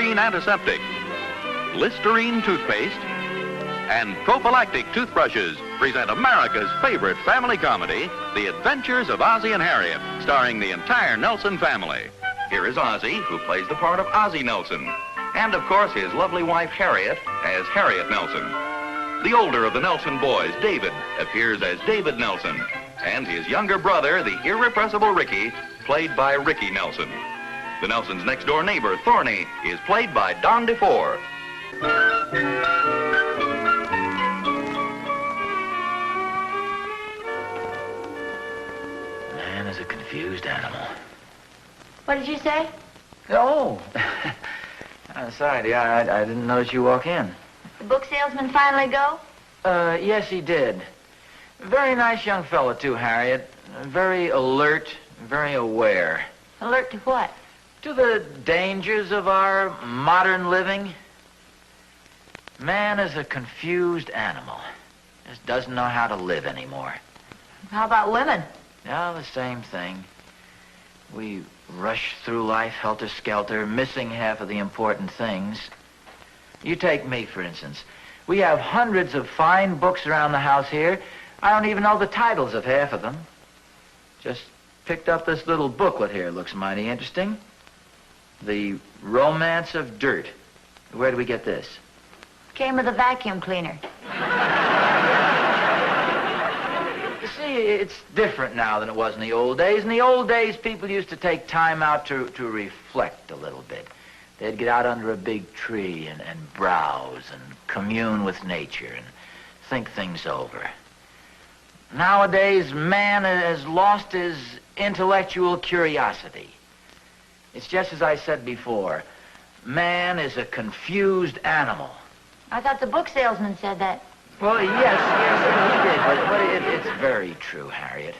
chlorine antiseptic, Listerine toothpaste, and prophylactic toothbrushes present America's favorite family comedy, The Adventures of Ozzie and Harriet, starring the entire Nelson family. Here is Ozzie, who plays the part of Ozzie Nelson, and of course his lovely wife Harriet as Harriet Nelson. The older of the Nelson boys, David, appears as David Nelson, and his younger brother, the irrepressible Ricky, played by Ricky Nelson. The Nelsons' next-door neighbor, Thorny, is played by Don DeFore. Man is a confused animal. What did you say? Oh, I'm sorry, dear. I didn't notice you walk in. The book salesman finally go? Yes, he did. Very nice young fellow, too, Harriet. Very alert, very aware. Alert to what? To the dangers of our modern living. Man is a confused animal. Just doesn't know how to live anymore. How about women? Yeah, the same thing. We rush through life helter-skelter, missing half of the important things. You take me, for instance. We have hundreds of fine books around the house here. I don't even know the titles of half of them. Just picked up this little booklet here. Looks mighty interesting. The Romance of Dirt. Where do we get this? Came with a vacuum cleaner. You see, it's different now than it was in the old days. In the old days, people used to take time out to reflect a little bit. They'd get out under a big tree and browse and commune with nature and think things over. Nowadays, man has lost his intellectual curiosity. It's just as I said before. Man is a confused animal. I thought the book salesman said that. Well, yes, he did, but it's very true, Harriet.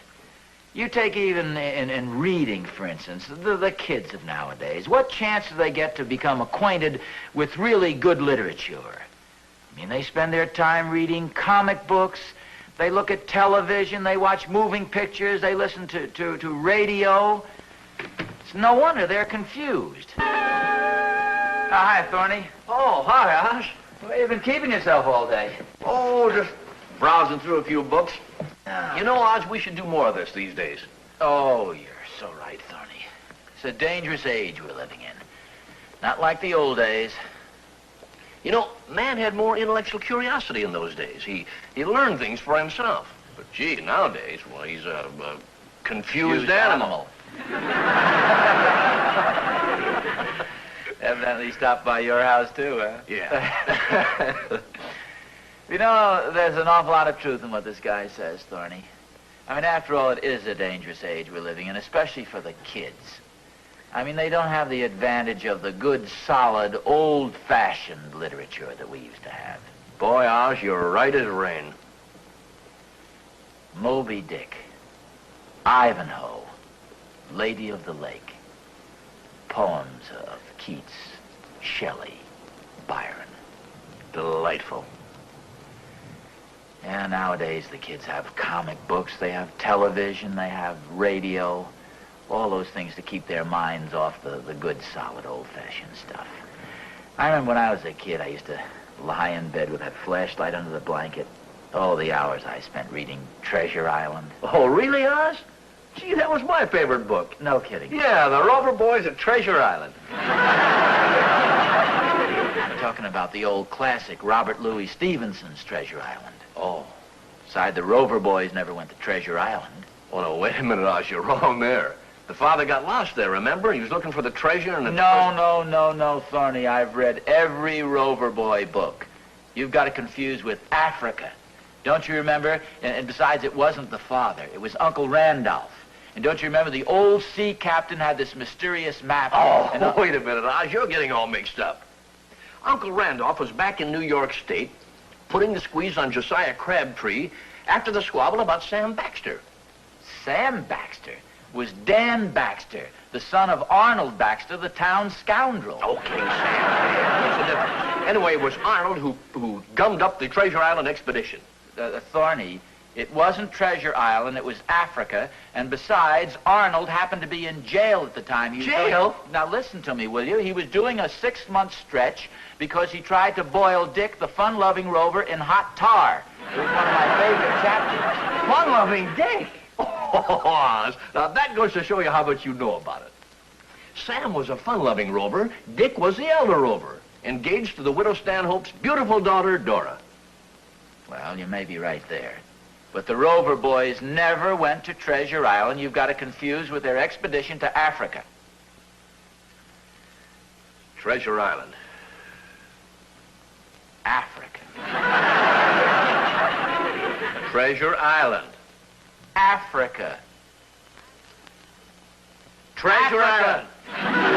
You take even in reading, for instance, the kids of nowadays. What chance do they get to become acquainted with really good literature? I mean, they spend their time reading comic books, they look at television, they watch moving pictures, they listen to radio. It's no wonder they're confused. Hi, Thorny. Oh, hi, Osh. Where you been keeping yourself all day? Oh, just browsing through a few books. Ah. You know, Oz, we should do more of this these days. Oh, you're so right, Thorny. It's a dangerous age we're living in. Not like the old days. You know, man had more intellectual curiosity in those days. He learned things for himself. But, gee, nowadays, well, he's a confused animal. Evidently stopped by your house, too, huh? Yeah. You know, there's an awful lot of truth in what this guy says, Thorny. I mean, after all, it is a dangerous age we're living in, especially for the kids. I mean, they don't have the advantage of the good, solid, old-fashioned literature that we used to have. Boy, Oz, you're right as rain. Moby Dick, Ivanhoe, Lady of the Lake, poems of Keats, Shelley, Byron. Delightful. Yeah, nowadays the kids have comic books, they have television, they have radio, all those things to keep their minds off the good, solid, old-fashioned stuff. I remember when I was a kid, I used to lie in bed with that flashlight under the blanket. Oh, the hours I spent reading Treasure Island. Oh, really, Oz? Gee, that was my favorite book. No kidding. Yeah, the Rover boys at Treasure Island. I'm talking about the old classic, Robert Louis Stevenson's Treasure Island. Oh. Besides, the Rover boys never went to Treasure Island. Oh, no, wait a minute, Oz, you're wrong there. The father got lost there, remember? He was looking for the treasure and... No, Thorny. I've read every Rover boy book. You've got it confused with Africa. Don't you remember? And besides, it wasn't the father. It was Uncle Randolph. And don't you remember the old sea captain had this mysterious map? Oh, wait a minute, Oz. You're getting all mixed up. Uncle Randolph was back in New York State putting the squeeze on Josiah Crabtree after the squabble about Sam Baxter. Sam Baxter was Dan Baxter, the son of Arnold Baxter, the town scoundrel. Oh, King Sam. Yeah, what's the difference? Anyway, it was Arnold who gummed up the Treasure Island expedition. Thorny, It wasn't Treasure Island, it was Africa. And besides, Arnold happened to be in jail at the time. Jail? Now listen to me, will you? He was doing a 6-month stretch because he tried to boil Dick, the fun-loving Rover, in hot tar. It was one of my favorite chapters. Fun-loving Dick. Oh, now that goes to show you how much you know about it. Sam was a fun-loving Rover. Dick was the elder Rover, engaged to the widow Stanhope's beautiful daughter, Dora. Well, you may be right there. But the Rover boys never went to Treasure Island. You've got it confused with their expedition to Africa. Treasure Island. Africa. Treasure Island. Africa. Treasure Africa. Island.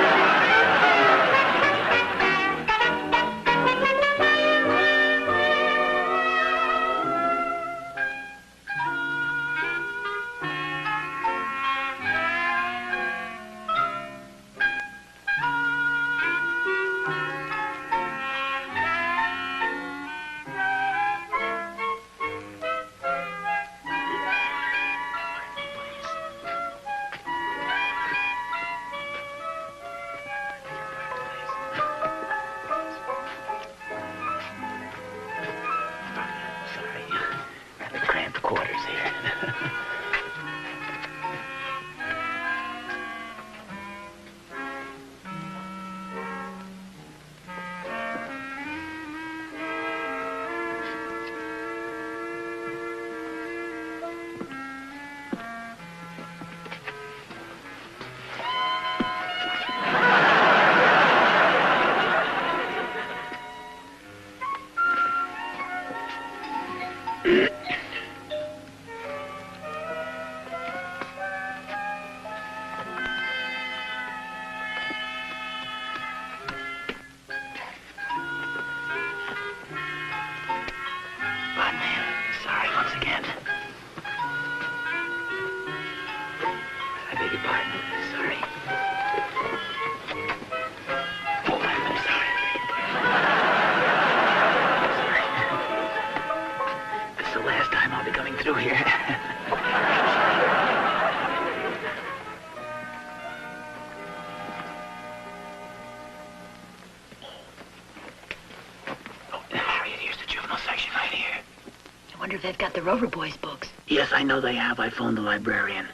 If they've got the Rover Boys books. Yes, I know they have. I phoned the librarian.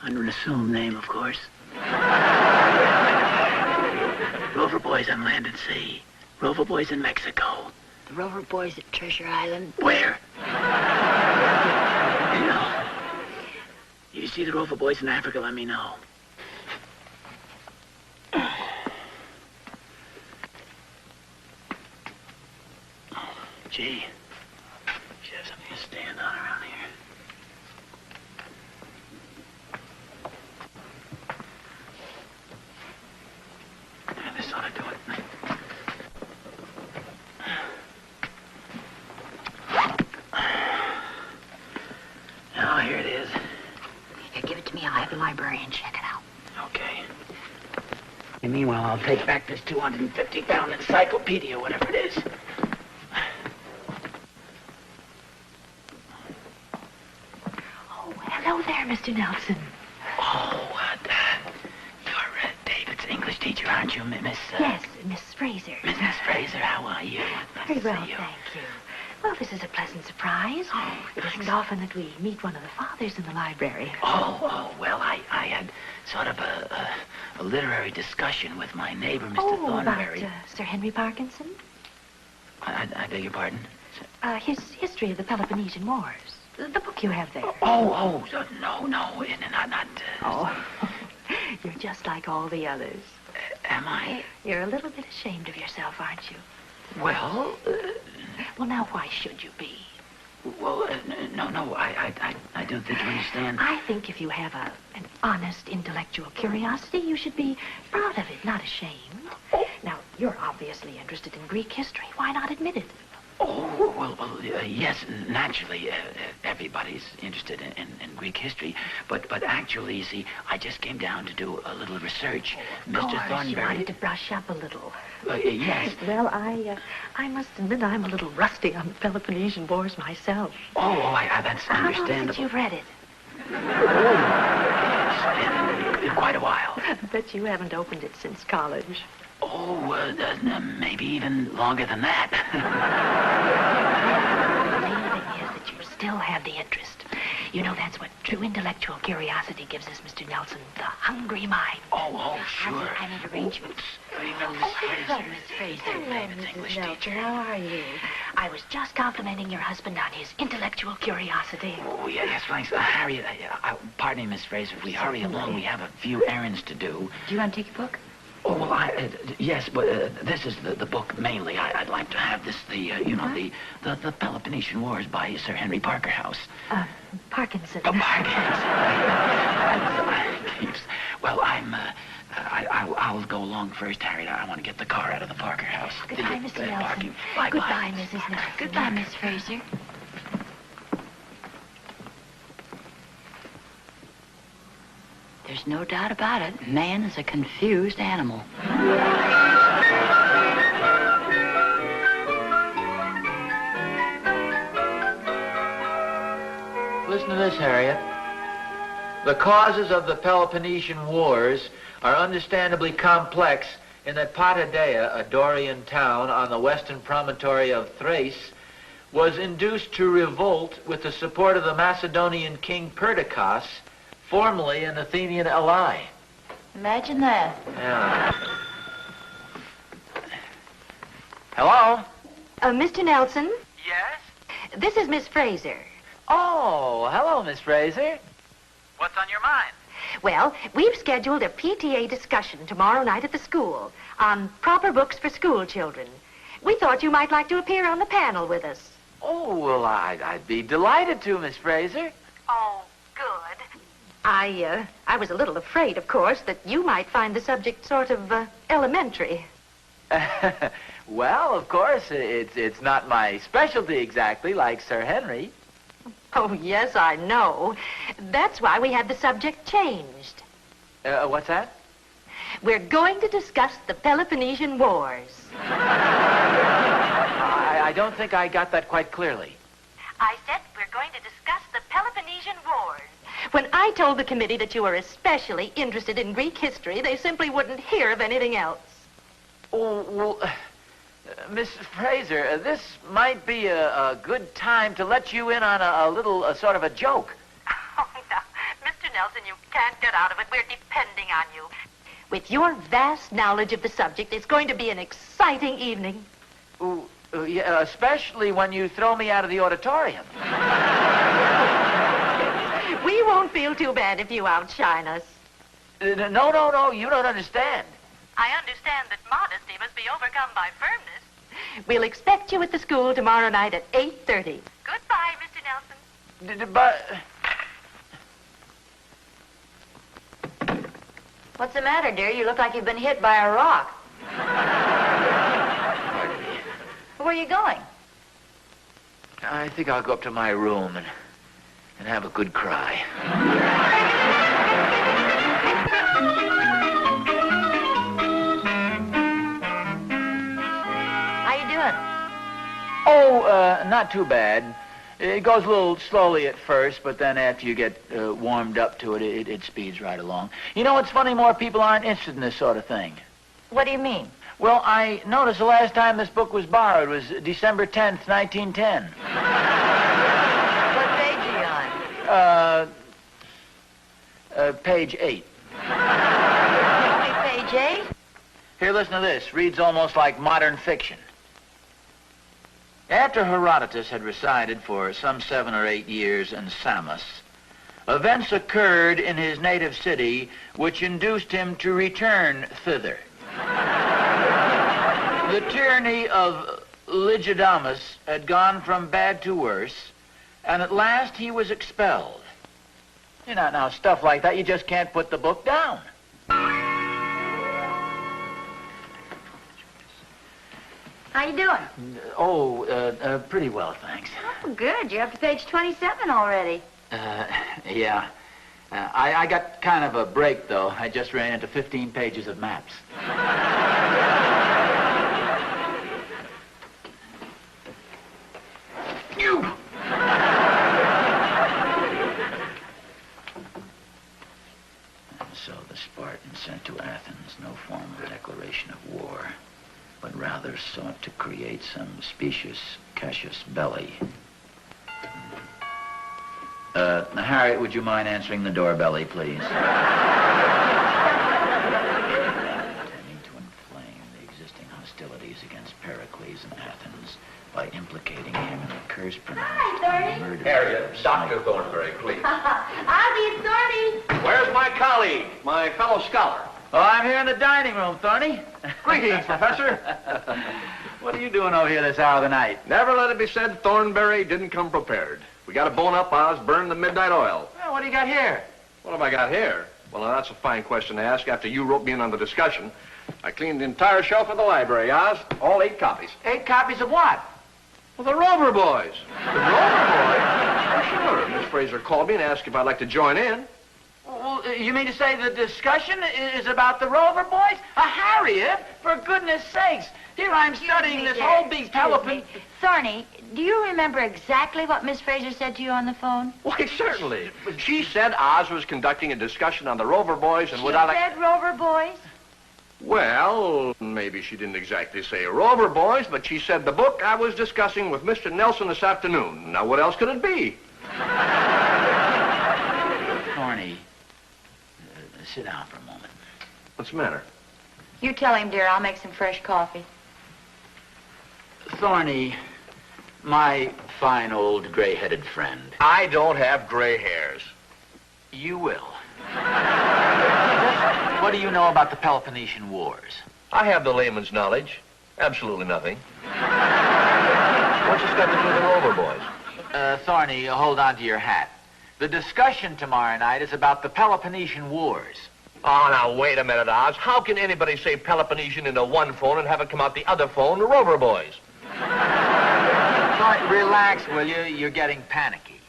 Under an assumed name, of course. Rover Boys on land and sea. Rover Boys in Mexico. The Rover Boys at Treasure Island. Where? No. If you see the Rover Boys in Africa, let me know. Gee. Should have something to stand on around here. Yeah, this ought to do it. Oh, here it is. Here, give it to me. I'll have the librarian check it out. Okay. And meanwhile, I'll take back this 250-pound encyclopedia, whatever it is. Hello there, Mr. Nelson. Oh, you're David's English teacher, aren't you, Miss? Yes, Miss Fraser. Miss Fraser, how are you? Very well, See you. thank you. Well, this is a pleasant surprise. Oh, it isn't often that we meet one of the fathers in the library. Well, I had sort of a literary discussion with my neighbor, Mr. Thornberry. About Sir Henry Parkinson? I beg your pardon? His History of the Peloponnesian Wars. The book you have there. No, not. Oh, you're just like all the others. Am I? You're a little bit ashamed of yourself, aren't you? Well, Well, now, why should you be? well, no, I don't think you understand. I think if you have an honest intellectual curiosity, you should be proud of it, not ashamed. Now, you're obviously interested in Greek history. Why not admit it? Yes, naturally, everybody's interested in Greek history, but actually, you see, I just came down to do a little research. Of course, you wanted to brush up a little. Yes. Well, I must admit I'm a little rusty on the Peloponnesian Wars myself. That's How long understandable. since you've read it? It's been quite a while. I bet you haven't opened it since college. Maybe even longer than that. The main thing is that you still have the interest. You know, that's what true intellectual curiosity gives us, Mr. Nelson. The hungry mind. Sure. I made arrangements. Hello, Miss Fraser. Mrs. Nelson. How are you? I was just complimenting your husband on his intellectual curiosity. Yes, thanks. Harriet, pardon me, Miss Fraser, if we hurry along, we have a few errands to do. Do you want to take a book? Yes, but this is the book mainly. I'd like to have this, the Peloponnesian Wars by Sir Henry Parkerhouse. Parkinson. Parkinson. Well, I'll go along first, Harriet. I want to get the car out of the Parker house. Goodbye, Mr. Nelson. Bye-bye. Goodbye, Mrs. Nelson. Goodbye, Miss Fraser. There's no doubt about it. Man is a confused animal. Listen to this, Harriet. The causes of the Peloponnesian Wars are understandably complex in that Patadeia, a Dorian town on the western promontory of Thrace, was induced to revolt with the support of the Macedonian king Perdiccas, formerly an Athenian ally. Imagine that. Yeah. Hello? Mr. Nelson, Yes? this is Miss Fraser. Oh, hello, Miss Fraser. What's on your mind? Well, we've scheduled a PTA discussion tomorrow night at the school on proper books for school children. We thought you might like to appear on the panel with us. Oh, well, I'd be delighted to, Miss Fraser. Oh, good. I was a little afraid, of course, that you might find the subject sort of elementary. Well, of course, it's not my specialty exactly, like Sir Henry. Oh, yes, I know. That's why we had the subject changed. What's that? We're going to discuss the Peloponnesian Wars. I don't think I got that quite clearly. I said we're going to discuss the Peloponnesian Wars. When I told the committee that you were especially interested in Greek history, they simply wouldn't hear of anything else. Oh, well, Miss Fraser, this might be a good time to let you in on a little sort of a joke. Oh, no. Mr. Nelson, you can't get out of it. We're depending on you. With your vast knowledge of the subject, it's going to be an exciting evening. Yeah, especially when you throw me out of the auditorium. We won't feel too bad if you outshine us. No, you don't understand. I understand that modesty must be overcome by firmness. We'll expect you at the school tomorrow night at 8:30. Goodbye, Mr. Nelson. But... What's the matter, dear? You look like you've been hit by a rock. Pardon me. Where are you going? I think I'll go up to my room and have a good cry. How you doing? Oh, not too bad. It goes a little slowly at first, but then after you get warmed up to it, it speeds right along. You know, it's funny, more people aren't interested in this sort of thing. What do you mean? Well, I noticed the last time this book was borrowed was December 10th, 1910. What page are you on? Page 8. Only page 8? Here, listen to this. Reads almost like modern fiction. After Herodotus had resided for some 7 or 8 years in Samos, events occurred in his native city which induced him to return thither. The tyranny of Lygidamus had gone from bad to worse, and at last he was expelled. You know, now, stuff like that, you just can't put the book down. How you doing? Pretty well, thanks. Oh, good. You're up to page 27 already. Yeah. I got kind of a break, though. I just ran into 15 pages of maps. You! So the Spartans sent to Athens no formal declaration of war, but rather sought to create some specious casus belli. Harriet, would you mind answering the doorbell, please? Intending to inflame the existing hostilities against Pericles in Athens by implicating him in the curse pronounced on the murder. Harriet, Dr. Thornberry, please. Ozzie, it's Thorny. Where's my colleague, my fellow scholar? Oh, I'm here in the dining room, Thorny. Greetings, Professor. What are you doing over here this hour of the night? Never let it be said Thornberry didn't come prepared. We got to bone up Oz, burn the midnight oil. Well, what do you got here? What have I got here? Well, now, that's a fine question to ask after you wrote me in on the discussion. I cleaned the entire shelf of the library, Oz. All 8 copies. 8 copies of what? Well, the Rover Boys. The Rover Boys? Oh, sure. Miss Fraser called me and asked if I'd like to join in. Well, you mean to say the discussion is about the Rover Boys? Harriet, for goodness sakes. Here I'm studying this whole big Pelopon... Thorny, do you remember exactly what Miss Fraser said to you on the phone? Why, certainly. She said Oz was conducting a discussion on the Rover Boys and She would I like... said Rover Boys? Well, maybe she didn't exactly say Rover Boys, but she said the book I was discussing with Mr. Nelson this afternoon. Now, what else could it be? Thorny, sit down for a moment. What's the matter? You tell him, dear. I'll make some fresh coffee. Thorny, my fine old gray-headed friend. I don't have gray hairs. You will. What do you know about the Peloponnesian Wars? I have the layman's knowledge. Absolutely nothing. What's this got to do with the Rover Boys? Thorny, hold on to your hat. The discussion tomorrow night is about the Peloponnesian Wars. Oh, now, wait a minute, Oz. How can anybody say Peloponnesian into one phone and have it come out the other phone, the Rover Boys? Thorny, relax, will you? You're getting panicky.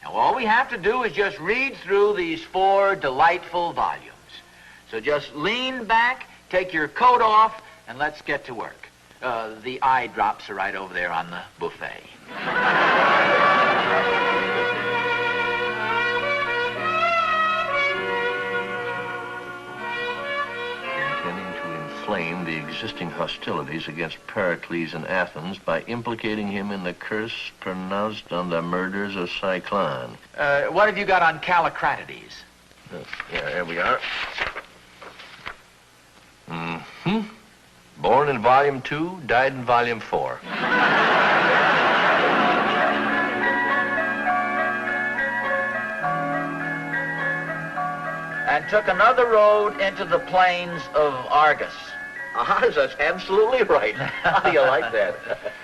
Now, all we have to do is just read through these 4 delightful volumes. So just lean back, take your coat off, and let's get to work. The eye drops are right over there on the buffet. Inflame the existing hostilities against Pericles in Athens by implicating him in the curse pronounced on the murders of Cyclone. What have you got on Callicratides? Yeah, here we are. Born in Volume 2, died in Volume 4. And took another road into the plains of Argus. Oz, that's absolutely right. How do you like that?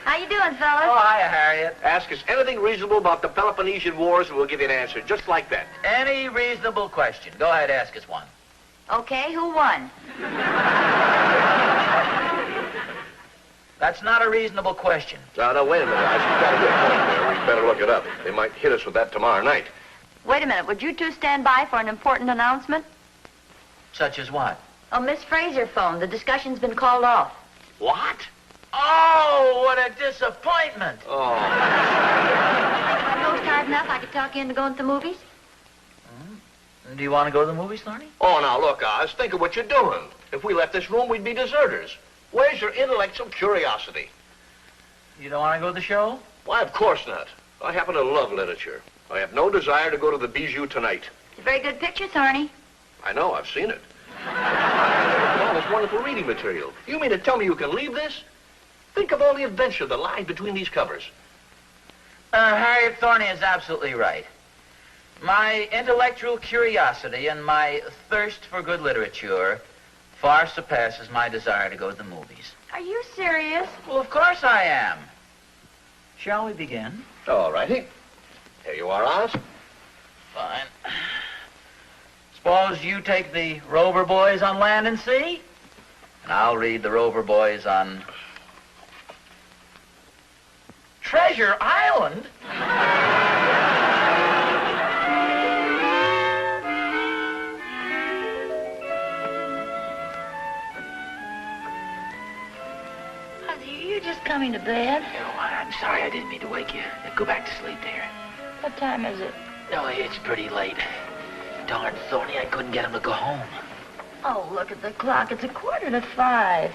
How you doing, fellas? Oh, hiya, Harriet. Ask us anything reasonable about the Peloponnesian Wars and we'll give you an answer, just like that. Any reasonable question. Go ahead, ask us one. Okay, who won? That's not a reasonable question. No, wait a minute, Oz. You've got a good point there. We'd better look it up. They might hit us with that tomorrow night. Wait a minute. Would you two stand by for an important announcement? Such as what? Oh, Miss Fraser phoned. The discussion's been called off. What? Oh, what a disappointment. Oh. If I post hard enough, I could talk you into going to the movies? Do you want to go to the movies, Thorny? Oh, now, look, Oz, think of what you're doing. If we left this room, we'd be deserters. Where's your intellectual curiosity? You don't want to go to the show? Why, of course not. I happen to love literature. I have no desire to go to the Bijou tonight. It's a very good picture, Thorny. I know, I've seen it. All this wonderful reading material. You mean to tell me you can leave this? Think of all the adventure that lies between these covers. Harriet, Thorny is absolutely right. My intellectual curiosity and my thirst for good literature far surpasses my desire to go to the movies. Are you serious? Well, of course I am. Shall we begin? All righty. Here you are, Oz. Fine. Suppose you take the Rover Boys on Land and Sea, and I'll read the Rover Boys on Treasure Island? Ozzie, you're just coming to bed? Oh, I'm sorry, I didn't mean to wake you. Go back to sleep there. What time is it? No, it's pretty late. Darn Thorny, I couldn't get him to go home. Oh, look at the clock. It's 4:45.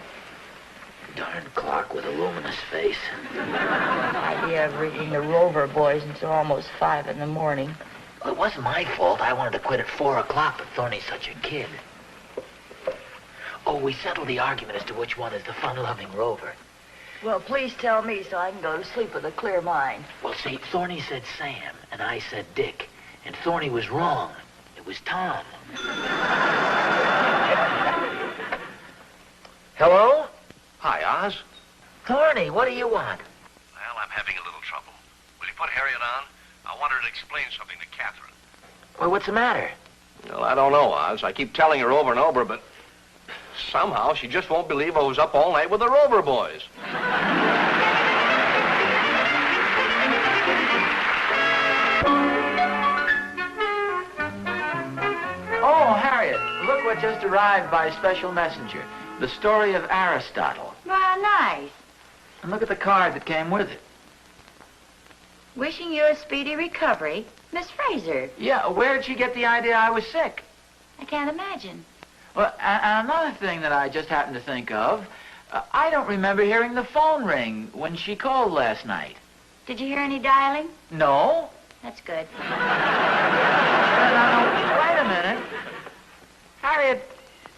Darn clock with a luminous face. Idea of reading the Rover boys until almost 5 in the morning. Well, it wasn't my fault. I wanted to quit at 4 o'clock, but Thorny's such a kid. Oh, we settled the argument as to which one is the fun-loving Rover. Well, please tell me so I can go to sleep with a clear mind. Well, see, Thorny said Sam, and I said Dick. And Thorny was wrong. It was Tom. Hello? Hi, Oz. Thorny, what do you want? Well, I'm having a little trouble. Will you put Harriet on? I want her to explain something to Catherine. Well, what's the matter? Well, I don't know, Oz. I keep telling her over and over, but somehow she just won't believe I was up all night with the Rover boys. Oh, Harriet, look what just arrived by special messenger. The story of Aristotle. Well, nice. And look at the card that came with it. Wishing you a speedy recovery, Miss Fraser. Yeah, where'd she get the idea I was sick? I can't imagine. Well, and another thing that I just happened to think of, I don't remember hearing the phone ring when she called last night. Did you hear any dialing? No? That's good. Now, wait a minute. Harriet,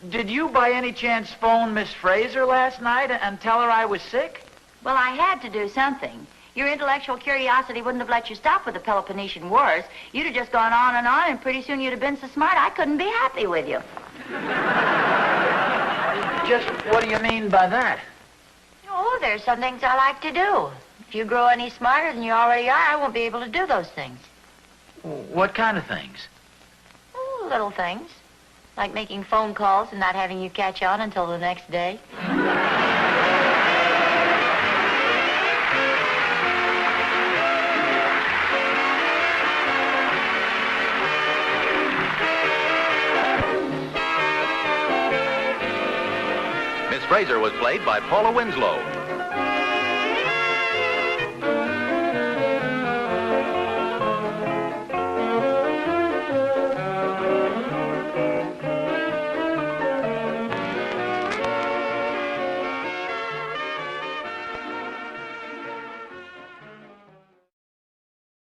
did you by any chance phone Miss Fraser last night and tell her I was sick? Well, I had to do something. Your intellectual curiosity wouldn't have let you stop with the Peloponnesian Wars. You'd have just gone on, and pretty soon you'd have been so smart I couldn't be happy with you. Just what do you mean by that? Oh, there's some things I like to do. If you grow any smarter than you already are, I won't be able to do those things. What kind of things? Oh, little things. Like making phone calls and not having you catch on until the next day. Miss Fraser was played by Paula Winslow.